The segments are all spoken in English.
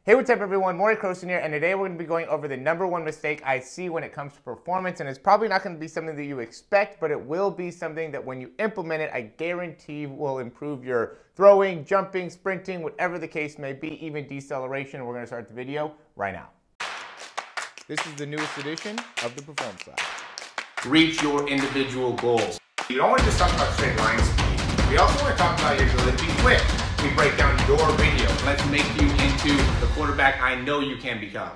Hey, what's up everyone? Maury Croson here, and today we're going to be going over the #1 mistake I see when it comes to performance, and it's probably not going to be something that you expect, but it will be something that when you implement it, I guarantee will improve your throwing, jumping, sprinting, whatever the case may be, even deceleration. We're going to start the video right now. This is the newest edition of the Performance Lab. Reach your individual goals. You don't want to just talk about straight line speed. We also want to talk about your ability to be quick. We break down your video. Let's make you into the quarterback I know you can become.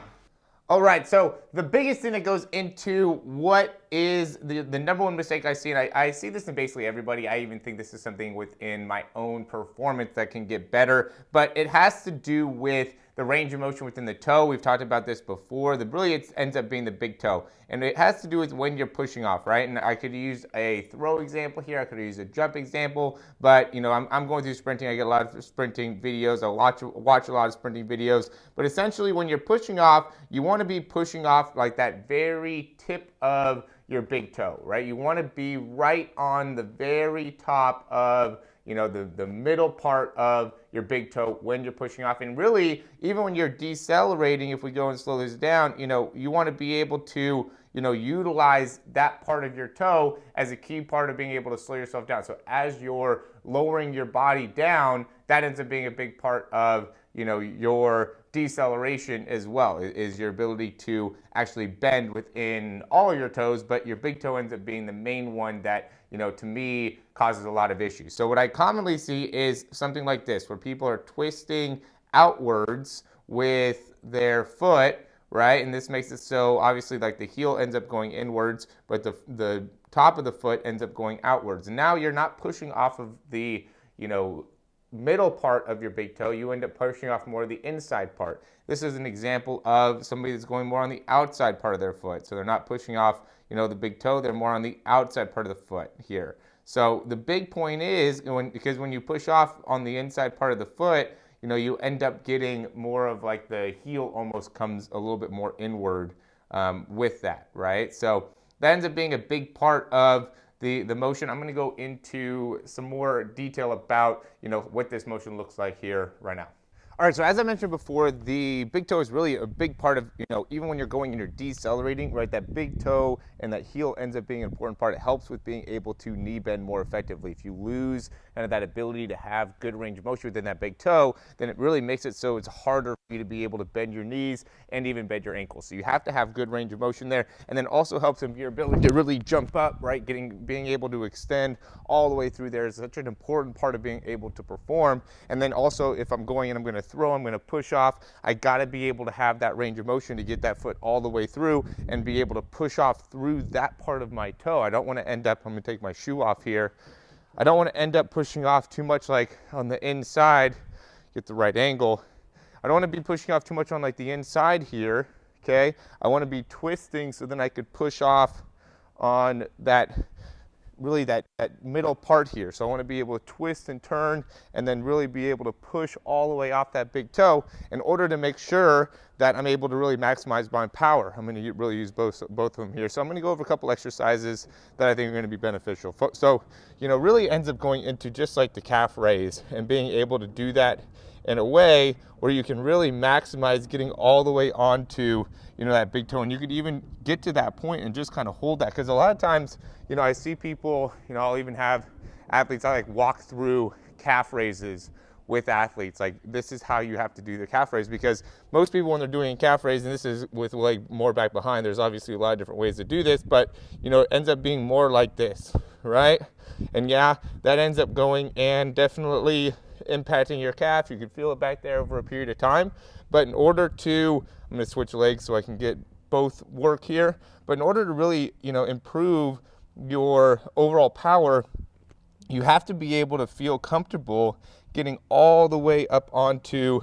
All right, so the biggest thing that goes into what is the #1 mistake I see, and I see this in basically everybody. I even think this is something within my own performance that can get better, but it has to do with the range of motion within the toe. We've talked about this before. Really, it ends up being the big toe, and it has to do with when you're pushing off, right? And I could use a throw example here. I could use a jump example, but you know, I'm going through sprinting. I get a lot of sprinting videos. I watch a lot of sprinting videos, but essentially when you're pushing off, you want to be pushing off like that very tip of your big toe, right? You want to be right on the very top of, you know, the middle part of your big toe when you're pushing off. And really, even when you're decelerating, if we go and slow this down, you know, you want to be able to, you know, utilize that part of your toe as a key part of being able to slow yourself down. So as you're lowering your body down, that ends up being a big part of, you know, your deceleration as well, is your ability to actually bend within all of your toes, but your big toe ends up being the main one that, you know, to me causes a lot of issues. So what I commonly see is something like this, where people are twisting outwards with their foot, right? And this makes it so obviously like the heel ends up going inwards, but the top of the foot ends up going outwards. And now you're not pushing off of the, you know, middle part of your big toe. You end up pushing off more of the inside part. This is an example of somebody that's going more on the outside part of their foot. So they're not pushing off, you know, the big toe, they're more on the outside part of the foot here. So the big point is, because when you push off on the inside part of the foot, you know, you end up getting more of like the heel almost comes a little bit more inward with that, right? So that ends up being a big part of the motion. I'm going to go into some more detail about, you know, what this motion looks like here right now. All right, so as I mentioned before, the big toe is really a big part of, you know, even when you're going and you're decelerating, right, that big toe and that heel ends up being an important part. It helps with being able to knee bend more effectively. If you lose kind of that ability to have good range of motion within that big toe, then it really makes it so it's harder for you to be able to bend your knees and even bend your ankles. So you have to have good range of motion there, and then also helps in your ability to really jump up, right, being able to extend all the way through there is such an important part of being able to perform. And then also, if I'm going and I'm going to throw, I'm going to push off, I got to be able to have that range of motion to get that foot all the way through and be able to push off through that part of my toe. I don't want to end up, I'm going to take my shoe off here, I don't want to end up pushing off too much like on the inside, get the right angle. I don't want to be pushing off too much on like the inside here, okay? I want to be twisting so then I could push off on that, really that middle part here. So I want to be able to twist and turn and then really be able to push all the way off that big toe in order to make sure that I'm able to really maximize my power. I'm going to really use both of them here. So I'm going to go over a couple exercises that I think are going to be beneficial. So, you know, really ends up going into just like the calf raise and being able to do that in a way where you can really maximize getting all the way onto, you know, that big toe. And you could even get to that point and just kind of hold that. Because a lot of times, you know, I see people, you know, I'll even have athletes, I like walk through calf raises with athletes. Like, this is how you have to do the calf raise, because most people when they're doing a calf raise, and this is with leg more back behind, there's obviously a lot of different ways to do this, but, you know, it ends up being more like this, right? And yeah, that ends up going and definitely impacting your calf. You can feel it back there over a period of time. But in order to, I'm going to switch legs so I can get both work here. But in order to really, you know, improve your overall power, you have to be able to feel comfortable getting all the way up onto,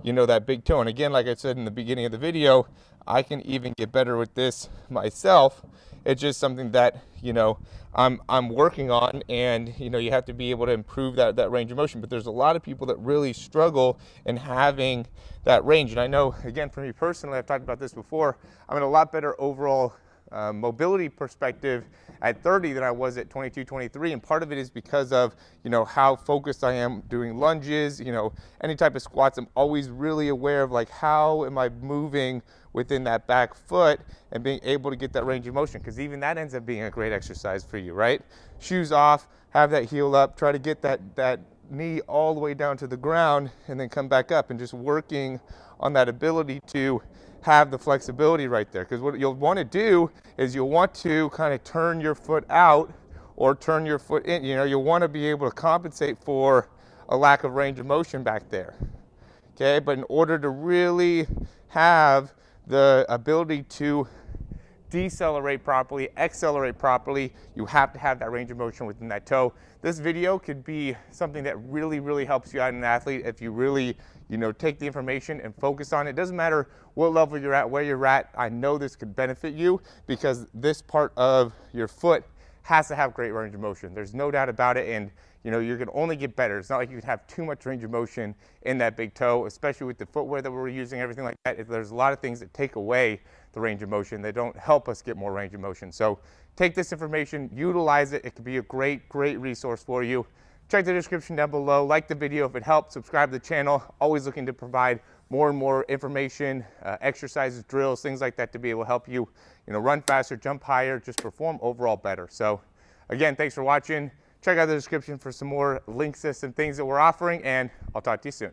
you know, that big toe. And again, like I said in the beginning of the video, I can even get better with this myself. It's just something that, you know, I'm working on, and, you know, you have to be able to improve that range of motion. But there's a lot of people that really struggle in having that range. And I know, again, for me personally, I've talked about this before, I'm in a lot better overall mobility perspective at 30 than I was at 22, 23. And part of it is because of, you know, how focused I am doing lunges, you know, any type of squats. I'm always really aware of like, how am I moving within that back foot and being able to get that range of motion, because even that ends up being a great exercise for you, right? Shoes off, have that heel up, try to get that knee all the way down to the ground and then come back up, and just working on that ability to have the flexibility right there. Because what you'll want to do is you'll want to kind of turn your foot out or turn your foot in. You know, you'll want to be able to compensate for a lack of range of motion back there. Okay, but in order to really have the ability to decelerate properly, accelerate properly, you have to have that range of motion within that toe. This video could be something that really, really helps you out as an athlete if you really, you know, take the information and focus on it. It doesn't matter what level you're at, where you're at. I know this could benefit you, because this part of your foot has to have great range of motion. There's no doubt about it. And you know, you're going to only get better. It's not like you can have too much range of motion in that big toe, especially with the footwear that we're using, everything like that. There's a lot of things that take away the range of motion. They don't help us get more range of motion. So take this information, utilize it. It could be a great, great resource for you. Check the description down below. Like the video if it helped. Subscribe to the channel. Always looking to provide more and more information, exercises, drills, things like that to be able to help you, you know, run faster, jump higher, just perform overall better. So again, thanks for watching. Check out the description for some more links to some things that we're offering, and I'll talk to you soon.